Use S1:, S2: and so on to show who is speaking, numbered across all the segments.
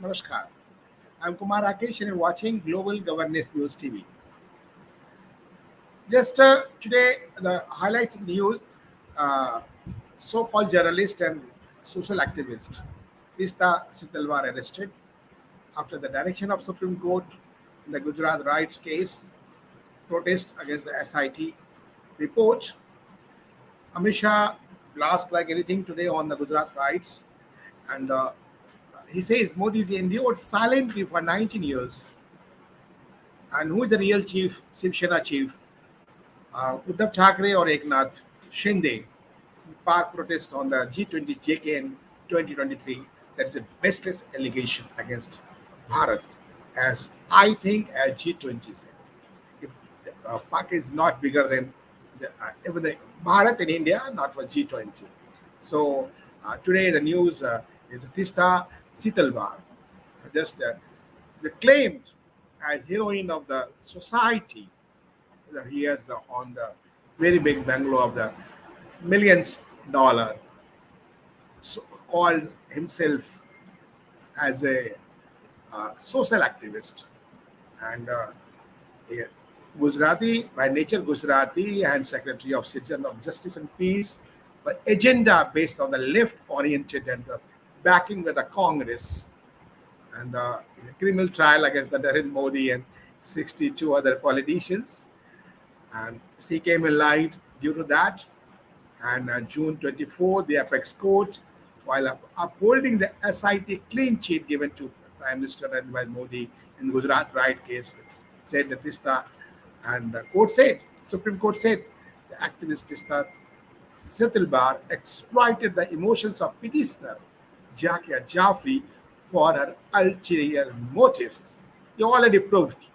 S1: Namaskar. I'm Kumar Rakesh and you're watching Global Governance News TV. Just today, the highlights of the news, uh, so-called journalist and social activist Tista Sitalwar arrested after the direction of Supreme Court in the Gujarat riots case, protest against the SIT report. Amisha blast like anything today on the Gujarat riots, and he says Modi endured silently for 19 years. And who is the real chief, Shiv Sena chief? Uddhav Thackeray or Eknath Shinde park protest on the G20 JK in 2023. That is a baseless allegation against Bharat, as I think as G20 said. If Pak is not bigger than even the Bharat in India, not for G20. So today the news is Tista Sitalwar, just claimed as heroine of the society. He has on the very big bungalow of the millions dollar, so called himself as a social activist and a Gujarati by nature, Gujarati and Secretary of Citizen of Justice and Peace, but agenda based on the left oriented and the backing with the Congress and the criminal trial against the Narendra Modi and 62 other politicians. And she came in light due to that. And June 24, the apex court, while upholding the SIT clean sheet given to Prime Minister Narendra Modi in Gujarat riot case, said that Tista and the court said, Supreme Court said, the activist Tista Sitalbar exploited the emotions of petitioner Jakia Jafri for her ulterior motives. He already proved.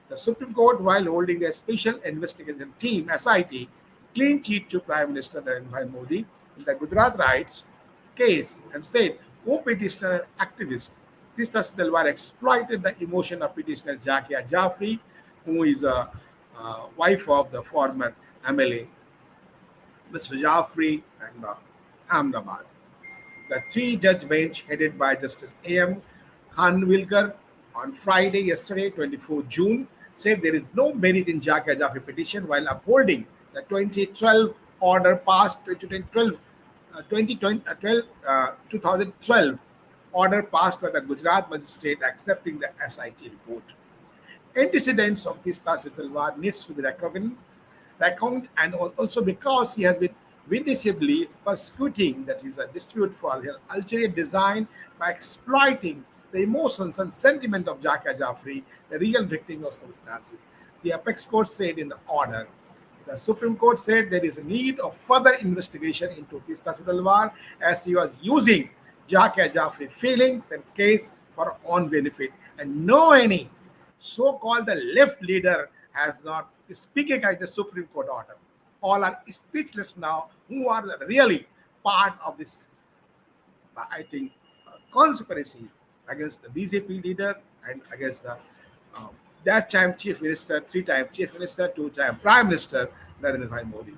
S1: The Supreme Court, while holding a special investigation team (SIT) clean sheet to Prime Minister Narendra Modi in the Gujarat riots case, and said co-petitioner and activist Tista Sitalwar exploited the emotion of petitioner Jakia Jafri, who is a wife of the former MLA Mr. Jafri and Ahmedabad. The three-judge bench headed by Justice A.M. Khanwilkar on Friday, yesterday, 24 June, said there is no merit in Jakia Jafri petition while upholding the 2012 order passed 2012 order passed by the Gujarat magistrate accepting the SIT report. Antecedents of this Sitalwar needs to be reckoned and also because he has been visibly persecuting, that is a dispute for the ulterior design by exploiting the emotions and sentiment of Jakia Jafri, the real victim of Sultan Nazir. The apex court said in the order, the Supreme Court said there is a need of further investigation into Tista Sitalwar as he was using Jakia Jafri feelings and case for her own benefit, and no any so-called the left leader has not speaking as the Supreme Court order. All are speechless now. Who are really part of this? I think conspiracy against the BJP leader and against the that time chief minister, three-time chief minister, two-time prime minister Narendra Modi.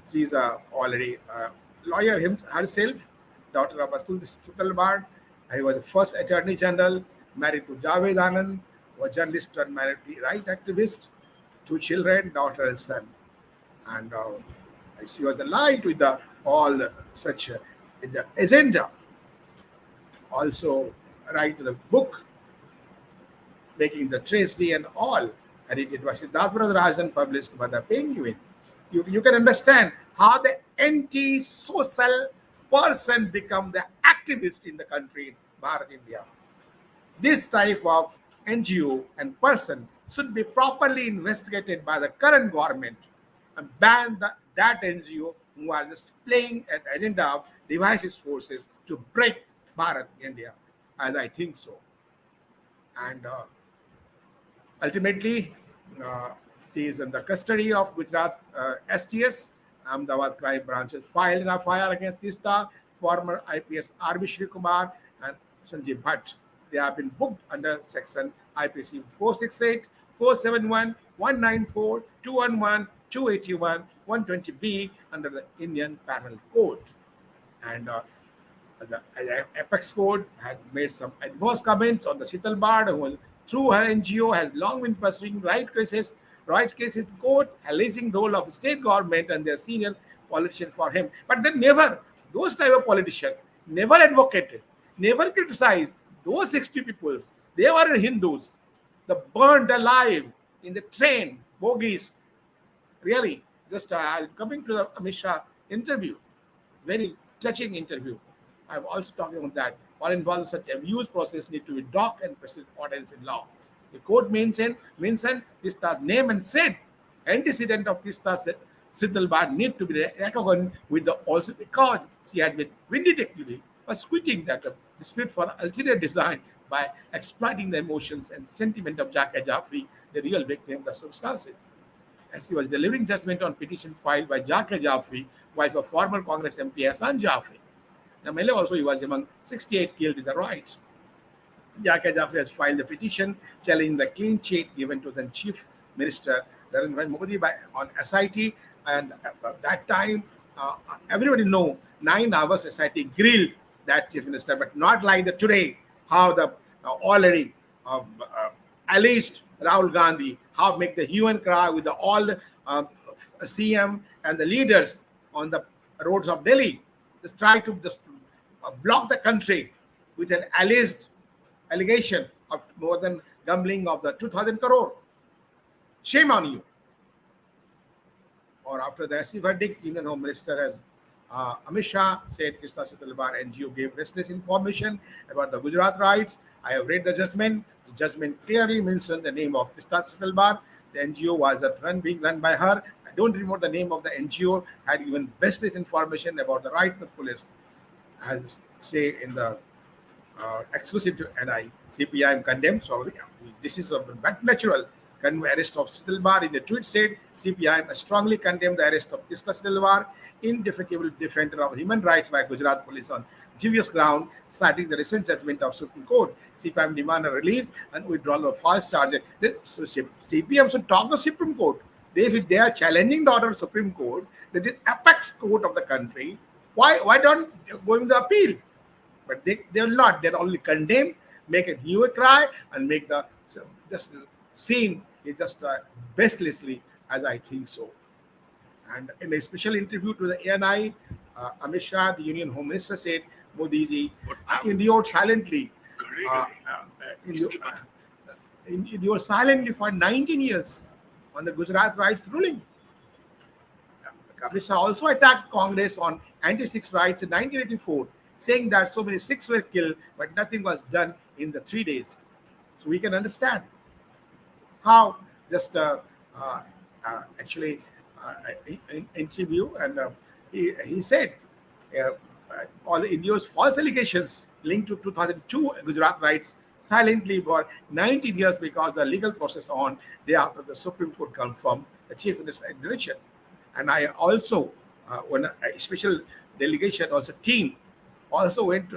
S1: She is already a lawyer herself, daughter of Atul Sitalwar. He was the first attorney general, married to Javed Anand, was journalist and minority right activist, two children, daughter and son. And she was aligned with the all such the agenda. Also, write the book, making the tragedy and all. And it was Siddharth Rajan published by the Penguin. You can understand how the anti-social person become the activist in the country, Bharat, India. This type of NGO and person should be properly investigated by the current government and ban that NGO who are just playing an agenda of devices forces to break Bharat, India, as I think so. And ultimately, she is in the custody of Gujarat STS. Ahmedabad crime branches filed an FIR against Tista, former IPS RB Shri Kumar, and Sanjeev Bhatt. They have been booked under section IPC 468, 471, 194, 211, 281, 120B under the Indian Penal Code. And the Apex Code had made some adverse comments on the Sital Bard, who through her NGO has long been pursuing right cases in court, alleging role of state government and their senior politician for him. But then never, those type of politician never advocated, never criticized those 60 peoples. They were Hindus, the burned alive in the train, bogies. Really, just coming to the Amit Shah interview, very touching interview. I'm also talking about that. While involved such abuse process need to be docked and present orders in law. The court mentioned Tista's name and said antecedent of Tista's Siddhalbad need to be recognized with the also because she has been vindictively persecuting that dispute for ulterior design by exploiting the emotions and sentiment of Jaka Jaffrey, the real victim of the circumstances. As he was delivering judgment on petition filed by Jaka Jaffrey, wife of former Congress MP Hassan Jaffrey. Now, Mele also he was among 68 killed in the riots. Jaka Jaffrey has filed a petition challenging the clean sheet given to the Chief Minister Narendra Modi on SIT, and at that time, everybody know 9 hours SIT grilled that Chief Minister, but not like the today, how the already alleged Rahul Gandhi, how make the hue and cry with all the CM and the leaders on the roads of Delhi. Just try to just block the country with an allegation of more than gambling of the 2,000 crore. Shame on you. Or after the SC verdict, Union Home Minister has Amit Shah said Krishna Sitalbar NGO gave restless information about the Gujarat riots. I have read the judgment. The judgment clearly mentioned the name of Krishna Sitalbar. The NGO was being run by her. I don't remember the name of the NGO. Had given restless information about the rights of police, as say in the exclusive to NI. CPIM condemned. So this is but natural. Arrest of Sitalbar in a tweet said CPIM strongly condemned the arrest of Krishna Sitalbar, indefatigable defender of human rights by Gujarat police on dubious ground, citing the recent judgment of Supreme Court. CPIM demanded release and withdrawal of false charges. So CPM should talk to Supreme Court. If they are challenging the order of Supreme Court, that is apex court of the country, why don't they go in the appeal? But they will not. They'll only condemn, make a hue and cry, and make the just scene is just baselessly, as I think so. And in a special interview to the ANI, Amit Shah, the Union Home Minister, said Modi ji endured silently. Endured silently for 19 years on the Gujarat riots ruling. Amit Shah also attacked Congress on anti-Sikh riots in 1984, saying that so many Sikhs were killed, but nothing was done in the 3 days. So we can understand how just actually interview, and he said all India's false allegations linked to 2002 Gujarat riots silently for 19 years because the legal process on day after the Supreme Court confirmed the Chief Minister's direction. And I also, when a special delegation, also team, also went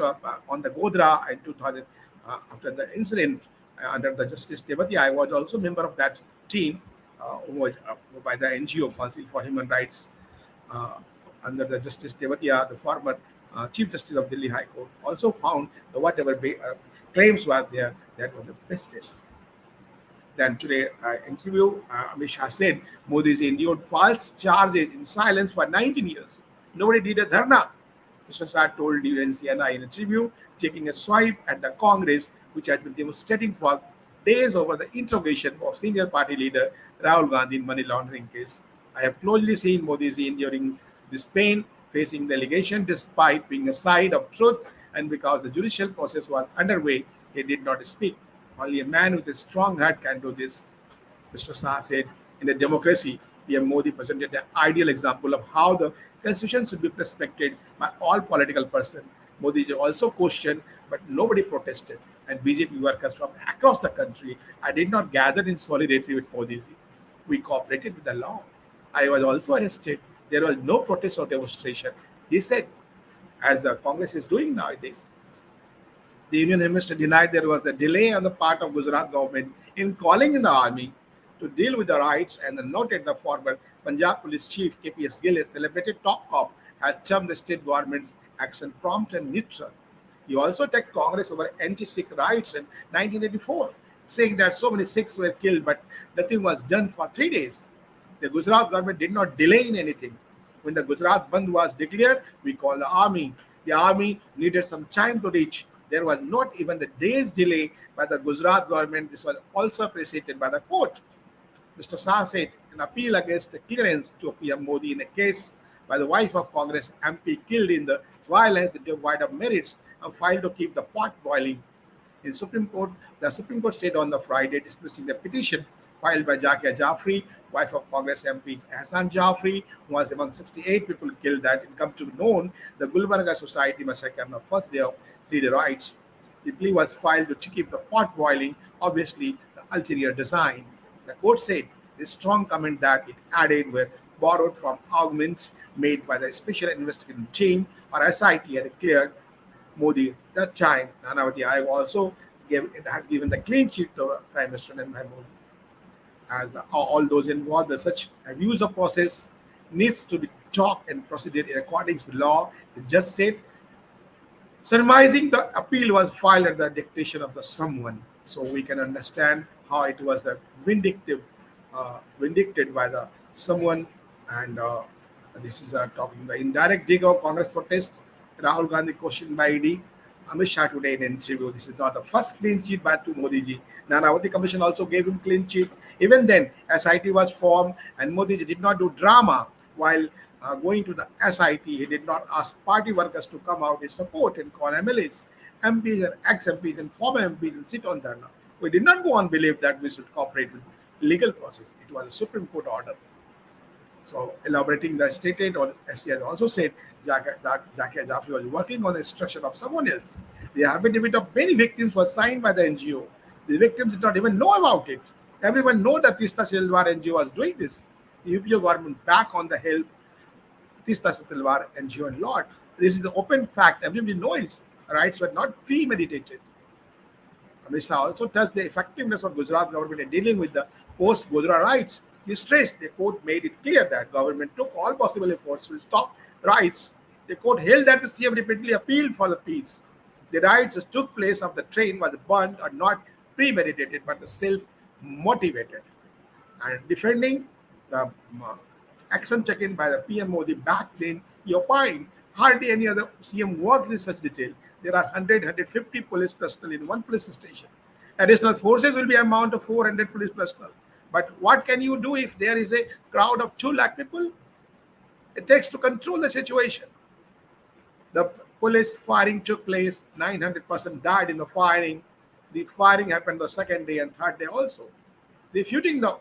S1: on the Godra in 2000 after the incident under the Justice Devatia. I was also a member of that team who was by the NGO Council for Human Rights under the Justice Devatia, the former Chief Justice of Delhi High Court, also found that whatever claims were there, that was the baseless. Then today, interview, Amit Shah said Modi's endured false charges in silence for 19 years. Nobody did a dharna. Mr. Shah told UNCNI in a interview, taking a swipe at the Congress, which has been demonstrating for days over the interrogation of senior party leader Rahul Gandhi in money laundering case. I have closely seen Modi enduring this pain, facing the allegation despite being a side of truth, and because the judicial process was underway, he did not speak. Only a man with a strong heart can do this. Mr. Shah said, in a democracy, PM Modi presented an ideal example of how the constitution should be respected by all political persons. Modi also questioned, but nobody protested. And BJP workers from across the country, I did not gather in solidarity with Modi. We cooperated with the law. I was also arrested. There was no protest or demonstration. He said, as the Congress is doing nowadays. The Union Minister denied there was a delay on the part of Gujarat government in calling in the army to deal with the riots and noted the former Punjab Police Chief KPS Gill, a celebrated top cop, had termed the state government's action prompt and neutral. He also attacked Congress over anti-Sikh riots in 1984, saying that so many Sikhs were killed, but nothing was done for 3 days. The Gujarat government did not delay in anything. When the Gujarat Bandh was declared, we called the army. The army needed some time to reach. There was not even the day's delay by the Gujarat government. This was also appreciated by the court. Mr. Shah said an appeal against the clearance to PM Modi in a case by the wife of Congress MP killed in the violence devoid of merits and filed to keep the pot boiling. In Supreme Court, the Supreme Court said on the Friday dismissing the petition filed by Zakia Jafri, wife of Congress MP Hassan Jafri, who was among 68 people killed that it come to be known the Gulbarga Society massacre on the first day of 3-day riots. The plea was filed to keep the pot boiling, obviously the ulterior design. The court said this strong comment that it added were borrowed from arguments made by the Special Investigating Team or SIT had cleared Modi that time. Nanavati Ayog also had given the clean sheet to Prime Minister Narendra Modi. As all those involved in such abuse of process needs to be talked and proceeded in accordance to law. The judge said, surmising the appeal was filed at the dictation of the someone, so we can understand how it was the vindicted by the someone, and this is talking the indirect dig of Congress protest. Rahul Gandhi questioned by ED. Amit Shah today in an interview. This is not the first clean sheet by to Modi ji. Nanavati Commission also gave him clean sheet. Even then, SIT was formed and Modi ji did not do drama while going to the SIT. He did not ask party workers to come out his support and call MLAs, MPs and ex-MPs and former MPs and sit on dharna. We did not go on believe that we should cooperate with legal process. It was a Supreme Court order. So, elaborating the statement, or SC has also said, Zakia Jafri was working on the instruction of someone else. The affidavit of many victims was signed by the NGO. The victims did not even know about it. Everyone know that Tista Silwar NGO was doing this. The UPA government back on the help Tista Silwar NGO and lot. This is the open fact. Everybody knows rights were not premeditated. Amit Shah also touched the effectiveness of Gujarat government in dealing with the post-Godhra riots. He stressed the court made it clear that government took all possible efforts to stop riots. The court held that the CM repeatedly appealed for the peace. The riots which took place of the train was burned are not premeditated but self-motivated. And defending the action taken by the PM Modi back then, he opined hardly any other CM worked in such detail. There are 150 police personnel in one police station. Additional forces will be amount of 400 police personnel. But what can you do if there is a crowd of 2 lakh people? It takes to control the situation. The police firing took place. 900% died in the firing. The firing happened the second day and third day also. Refuting the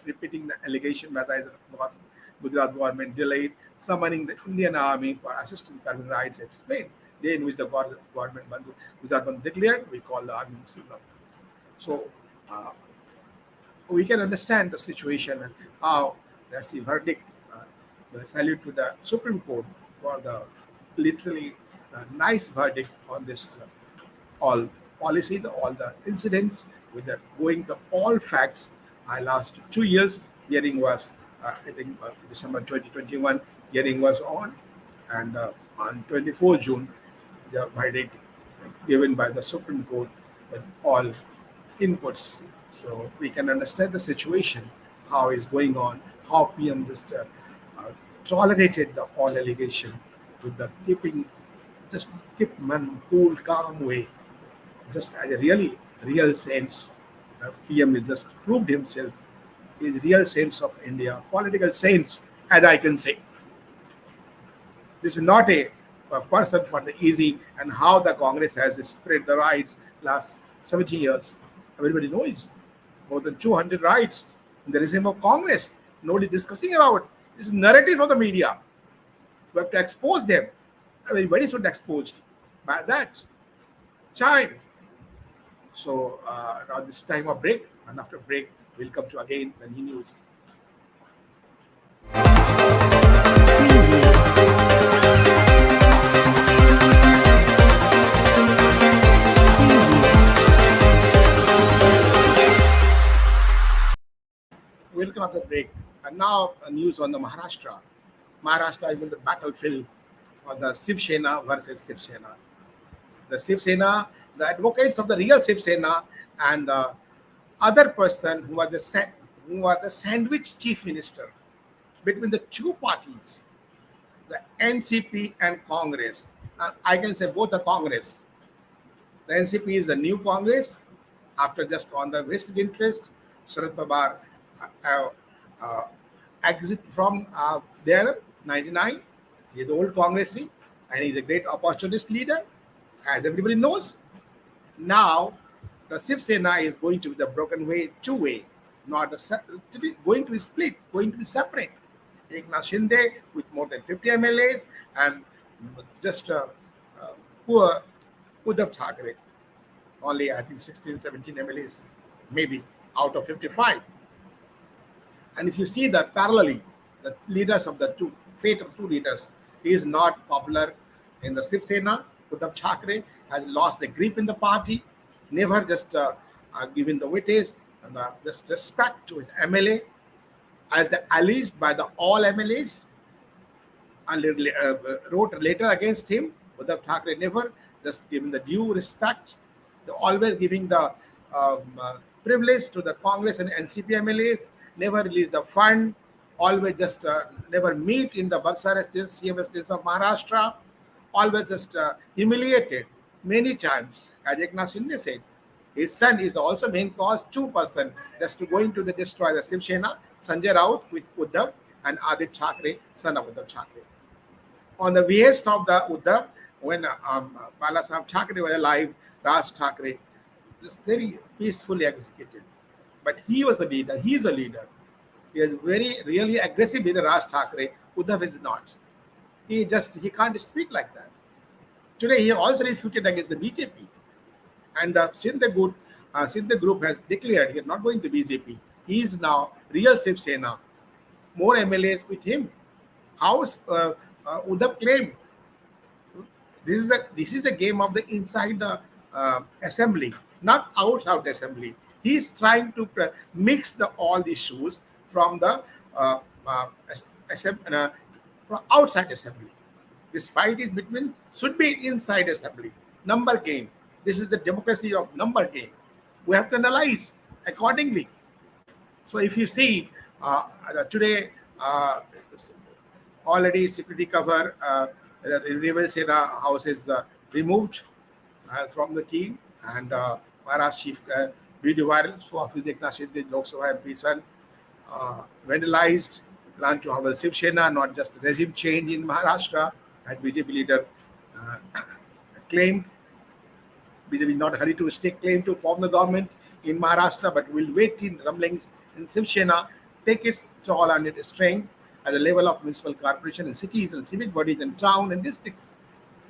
S1: repeating the allegation by the Gujarat government delayed summoning the Indian army for assisting curbing riots explained. Day in which the government Gujarat declared, we call the army Silver. So we can understand the situation and how that's the verdict. The salute to the Supreme Court for the literally nice verdict on this all policy, all the incidents with the going to all facts. I last 2 years. Hearing was I think December 2021. Hearing was on, and on 24 June, the verdict given by the Supreme Court with all inputs. So we can understand the situation, how is going on, how PM just tolerated the all allegation with the keep man cool, calm way. Just as a really real sense, PM is just proved himself, his real sense of India, political sense, as I can say. This is not a person for the easy, and how the Congress has spread the rights last 70 years. Everybody knows more than 200 rights in the regime of Congress. Nobody discussing about it. This is narrative of the media. We have to expose them. Everybody should be exposed by that time. So now this time of break, and after break, we'll come to again the news. the break, and now news on the Maharashtra. Maharashtra is in the battlefield for the Shiv Sena versus Shiv Sena. The Shiv Sena, the advocates of the real Shiv Sena, and the other person who are the sandwich chief minister between the two parties, the NCP and Congress. I can say both the Congress. The NCP is the new Congress after just on the vested interest. Sharad Pawar uh, uh, exit from there 99. He is the old Congressy and he's a great opportunist leader, as everybody knows. Now, the Shiv Sena is going to be the broken way, two-way, not going to be split, going to be separate. Eknath Shinde with more than 50 MLAs and just uh, poor Uddhav Thackeray, only I think 16, 17 MLAs, maybe out of 55. And if you see that parallelly, the leaders of the two, fate of two leaders, is not popular in the Shiv Sena. Uddhav Thackeray has lost the grip in the party, never just given the weightage and just respect to his MLA as the alleged by the all MLAs and wrote later against him. Uddhav Thackeray never just given the due respect. They're always giving the privilege to the Congress and NCP MLAs, never release the fund, always just never meet in the Bursar estates, CM estates of Maharashtra, always just humiliated many times. As Eknath Shinde said, his son is also main cause, two-person, just to going to the destroy the Shiv Sena, Sanjay Raut with Uddhav and Adit Thackeray, son of Uddhav Thackeray. On the behest of the Uddhav, when Balasaheb Thackeray was alive, Raj Thackeray just very peacefully executed. But he was a leader. He is a leader. He is very really aggressive leader. Raj Thackeray. Uddhav is not. He can't speak like that. Today he also refuted against the BJP, and the Shinde group has declared he is not going to BJP. He is now real Shiv Sena. More MLAs with him. How Uddhav claimed this is a game of the inside the assembly, not outside the assembly. He is trying to mix all the issues from the from outside assembly. This fight is should be inside assembly. Number game. This is the democracy of number game. We have to analyze accordingly. So if you see today, already security cover, Rebel Sena house is removed from the team, and Maharashtra chief video viral. So office Eknath Shinde, Lok Sabha MP son, vandalized, plan to have a Shiv Sena, not just regime change in Maharashtra, as BJP leader claimed. BJP not hurry to stake claim to form the government in Maharashtra, but will wait in rumblings in Shiv Sena, take its toll on its strength at the level of municipal corporation and cities and civic bodies and town and districts.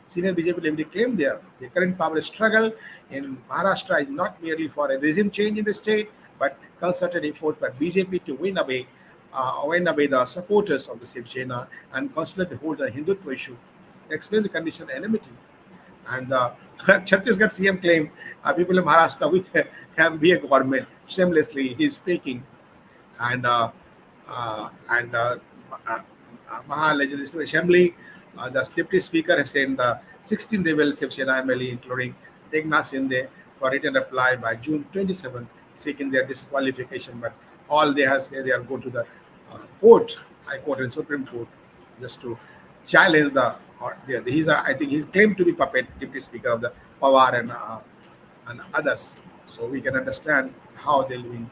S1: Senior BJP leader claimed there the current power struggle in Maharashtra is not merely for a regime change in the state, but concerted effort by BJP to win away the supporters of the Shiv Sena and constantly hold the Hindutva issue. Explain the condition of enmity. And Chhattisgarh CM claimed people in Maharashtra with MBA government shamelessly he is speaking, and Maha Legislative Assembly, the Deputy Speaker has sent the 16 rebel Shiv Sena MLA, including Eknath Shinde, for written reply by June 27, seeking their disqualification. But all they have said they are going to the court, High Court and Supreme Court, just to challenge the. I think he's claimed to be puppet Deputy Speaker of the Pawar and others. So we can understand how they'll win.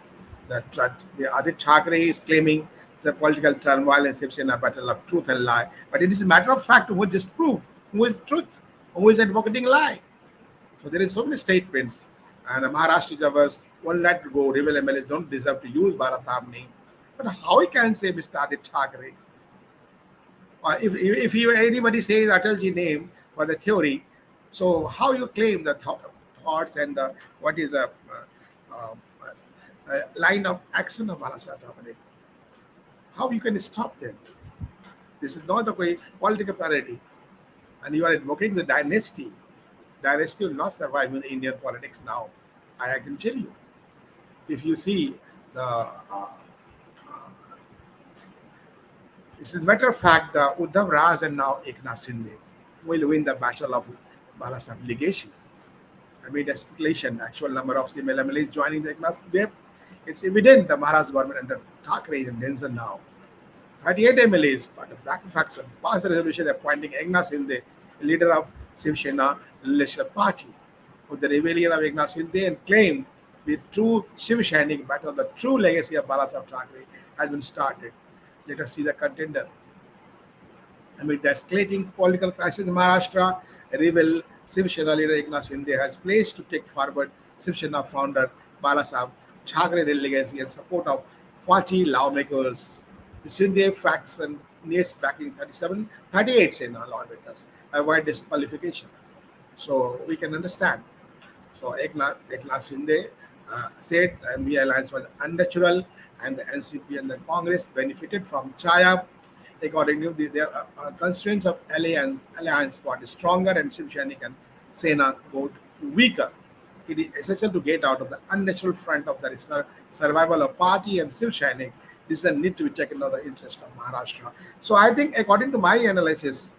S1: That the Adit Thackeray is claiming the political turmoil and Shiv Sena battle of truth and lie. But it is a matter of fact who just prove who is truth, who is advocating lie. So there is so many statements. And Maharashtra Javas won't let go. Rebel MLAs don't deserve to use Balasaheb name. But how he can say Mr. Adit Thackeray? If anybody says Atalji name for the theory, so how you claim the thoughts and what is a line of action of Balasaheb Thackeray? How you can stop them? This is not the way political parity, and you are invoking the dynasty. Dynasty will not survive in Indian politics now. I can tell you. If you see the As a matter of fact, Uddhav Raj and now Eknath Shinde will win the battle of Balasaheb Legacy. Amid a speculation, actual number of female MLAs joining the Eknath Shinde, it's evident the Maharashtra government under Thackeray is in danger now. 38 MLAs, but the black faction passed a resolution appointing Eknath Shinde, leader of Shiv Sena Leadership Party, with the rebellion of Eknath Shinde and claimed the true Shiv Sainik battle, the true legacy of Balasaheb Thackeray has been started. Let us see the contender. Amid the escalating political crisis in Maharashtra, rebel Shiv Sena leader Eknath Shinde has pledged to take forward Shiv Sena founder Balasaheb Thackeray legacy and support of 40 lawmakers. The Shinde faction needs backing 38 Sena lawmakers. Avoid disqualification. So we can understand. So Eknath Shinde said the MBA alliance was unnatural and the NCP and the Congress benefited from Chaya. According to their constraints of alliance got stronger and Shiv Sainik and Sena got weaker. It is essential to get out of the unnatural front of the survival of party and Shiv Sainik. This is a need to be taken in the interest of Maharashtra. So I think, according to my analysis,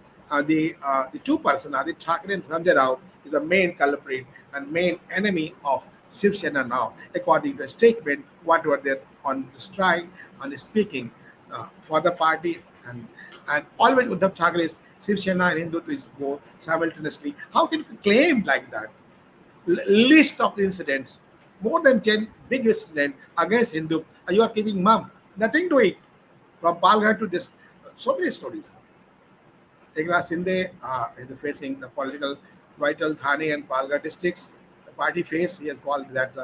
S1: the two person, Adit Thackeray and Sanjay Rao, is the main culprit and main enemy of Shiv Sena now, according to a statement, whatever they're on strike, on speaking for the party, and always Uddhav Thackeray is Shiv Sena and Hindutva is both simultaneously. How can you claim like that? List of the incidents, more than 10 big incidents against Hindu, you are keeping mum. Nothing to it. From Palghar to this, so many stories. Eknath Shinde is facing the political vital Thane and Palghar districts. The party face, he has called that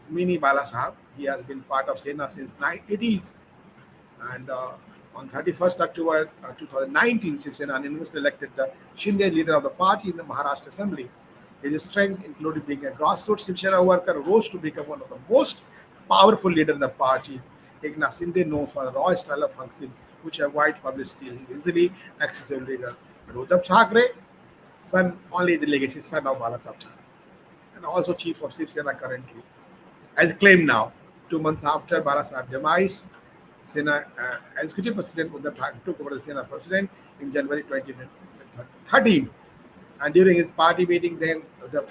S1: mini Bala Sahab. He has been part of Sena since 1980s. And on 31st October 2019, Shiv Sena unanimously elected the Shinde leader of the party in the Maharashtra Assembly. His strength, including being a grassroots Shiv Sena worker, rose to become one of the most powerful leaders in the party. Eknath Shinde, known for the raw style of functioning, which avoid publicity, is easily accessible leader. But Uddhav Thackeray, only the legacy son of Balasaheb Thackeray, and also chief of Shiv Sena currently. As claimed now, 2 months after Balasaheb's demise, Sena executive president Uddhav Thackeray took over the Sena president in January 2013. And during his party meeting, then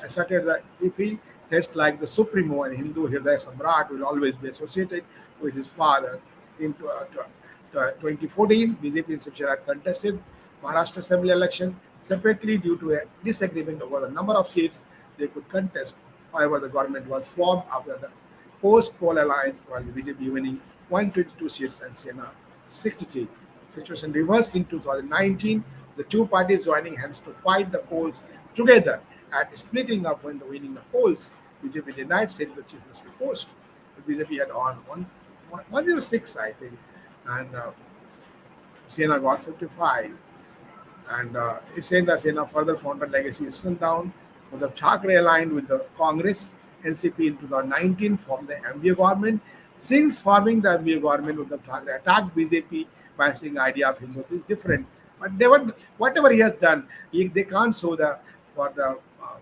S1: asserted that if he threats like the Supremo and Hindu Hridaya Samrat will always be associated with his father. In 2014, BJP and Shiv Sena contested Maharashtra Assembly election separately due to a disagreement over the number of seats they could contest. However, the government was formed after the post-poll alliance, while the BJP winning 122 seats and Sena 63. Situation reversed in 2019. The two parties joining hands to fight the polls together. At splitting up when the winning the polls, BJP denied setting the chief minister post. The BJP had on 106, I think, and Sena got 55. And he's saying that Sena further founder legacy is sent down. Uddhav Thackeray aligned with the Congress, NCP in 2019, formed the MBA government. Since forming the MBA government, Uddhav Thackeray attacked BJP by saying the idea of Hindutva is different. But whatever he has done, they can't show for the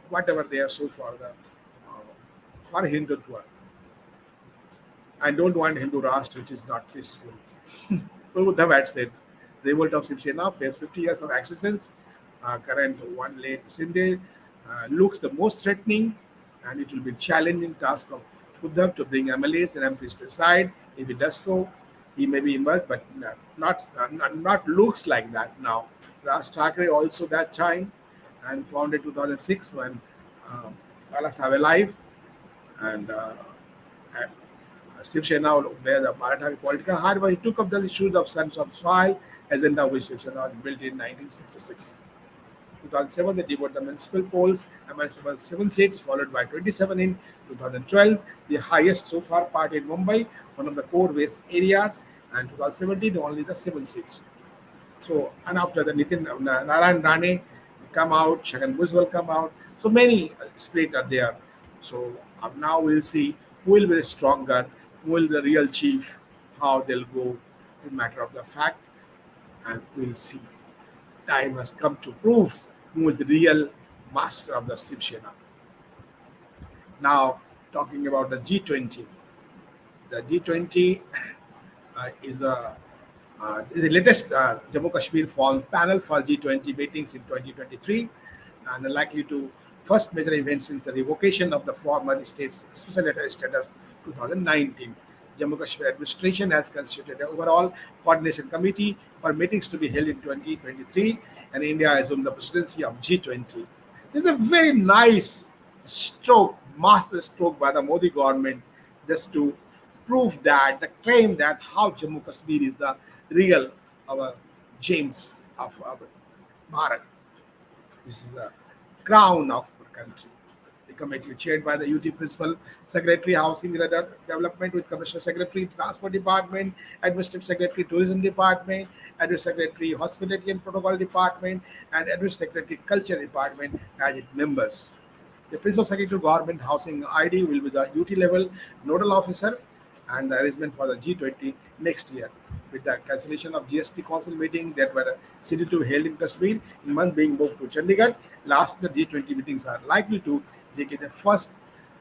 S1: whatever they are so for Hindutva. I don't want Hindu Rashtra, which is not peaceful. Uddhav had said, revolt of Shiv Sena faced 50 years of existence. Current one late Shinde looks the most threatening, and it will be a challenging task of Uddhav to bring MLAs and MPs to his side. If he does so, he may be emerged, but not looks like that now. Raj Thackeray also that time, and founded 2006 when Balasaheb alive, and Shiv Sena where the Maratha political hard, but he took up the issues of sons of soil agenda which Shiv Sena was built in 1966. 2007, they devoted the municipal polls, municipal 7 seats, followed by 27 in 2012, the highest so far party in Mumbai, one of the core waste areas, and 2017 only the 7 seats. So, and after the Narayan Rane come out, Shagan Bhujbal come out, so many split are there. So now we'll see who will be stronger, who will the real chief, how they'll go, in matter of the fact, and we'll see. Time has come to prove who is the real master of the Shiv Sena. Now, talking about the G20. The G20 is a The latest Jammu Kashmir formed panel for G20 meetings in 2023 and are likely to first major event since the revocation of the former state's special letter status 2019. Jammu Kashmir administration has constituted an overall coordination committee for meetings to be held in 2023, and India assumed the presidency of G20. This is a very nice stroke, master stroke by the Modi government, just to prove that the claim that how Jammu Kashmir is the real our James of our Bharat. This is the crown of our country. The committee chaired by the UT Principal Secretary Housing Development with Commissioner Secretary Transport Department, Administrative Secretary Tourism Department, Administrative Secretary Hospitality and Protocol Department, and Administrative Secretary Culture Department as its members. The Principal Secretary Government Housing ID will be the UT level nodal officer and the arrangement for the G20 next year. With the cancellation of GST Council meeting that were scheduled to be held in Kashmir in month being moved to Chandigarh, last the G20 meetings are likely to take the first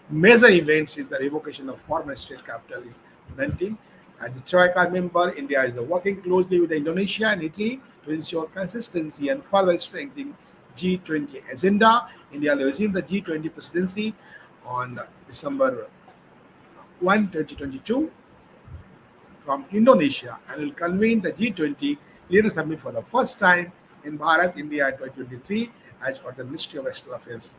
S1: major event since the revocation of former state capital in 19. As the Troika member, India is working closely with Indonesia and Italy to ensure consistency and further strengthening G20 agenda. India will resume the G20 presidency on December 1, 2022 from Indonesia and will convene the G20 Leader Summit for the first time in Bharat, India in 2023, as per the Ministry of External Affairs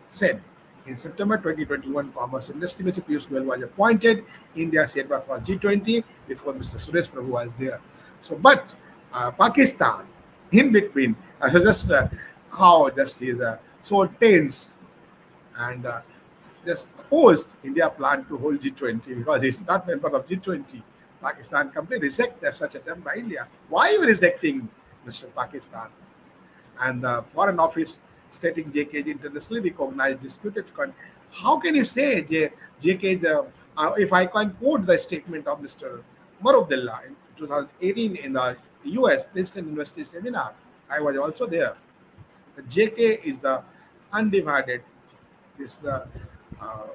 S1: said. In September 2021, Commerce Industry Minister Piyush Goyal was appointed India's chairman for G20 before Mr. Suresh Prabhu was there. So, but Pakistan, in between, just how just is so tense and just opposed India plan to hold G20 because it's not member of G20. Pakistan completely rejected such attempt by India. Why are you rejecting Mr. Pakistan? And the Foreign Office stating JK is internationally recognized disputed. How can you say JK is, if I can quote the statement of Mr. Umar Abdullah in 2018 in the US Princeton University seminar, I was also there. The JK is the undivided, is the uh,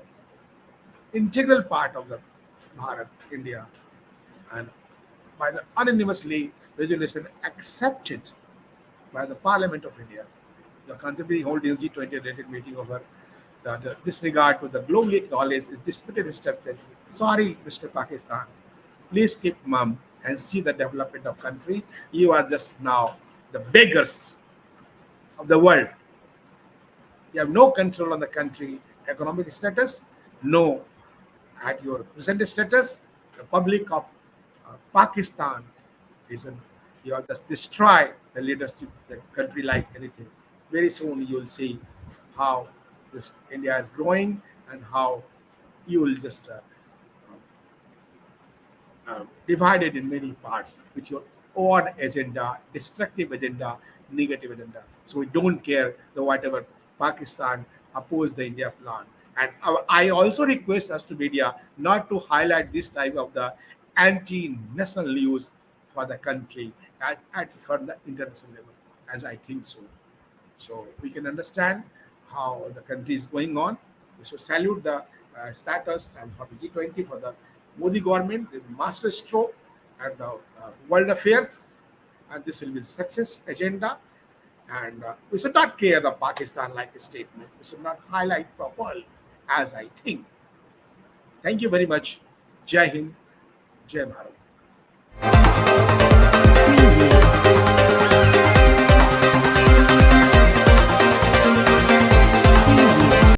S1: integral part of the Bharat, India, and by the unanimously resolution accepted by the Parliament of India. The country holding G20 related meeting over the disregard to the globally acknowledged is disputed statement. Sorry, Mr. Pakistan. Please keep mum and see the development of country. You are just now the beggars of the world. You have no control on the country economic status, no at your present status. The public of Pakistan is you have just destroy the leadership of the country like anything. Very soon you will see how this India is growing and how you will just divided in many parts with your own agenda, destructive agenda, negative agenda. So we don't care the whatever Pakistan oppose the India plan. And I also request us to media not to highlight this type of the anti-national news for the country at for the international level, as I think so. So we can understand how the country is going on. We should salute the status and for the G20 for the Modi government, the master stroke and the world affairs, and this will be the success agenda. And we should not care the Pakistan like a statement. We should not highlight properly, as I think. Thank you very much. Jai Hind, Jai Bharat.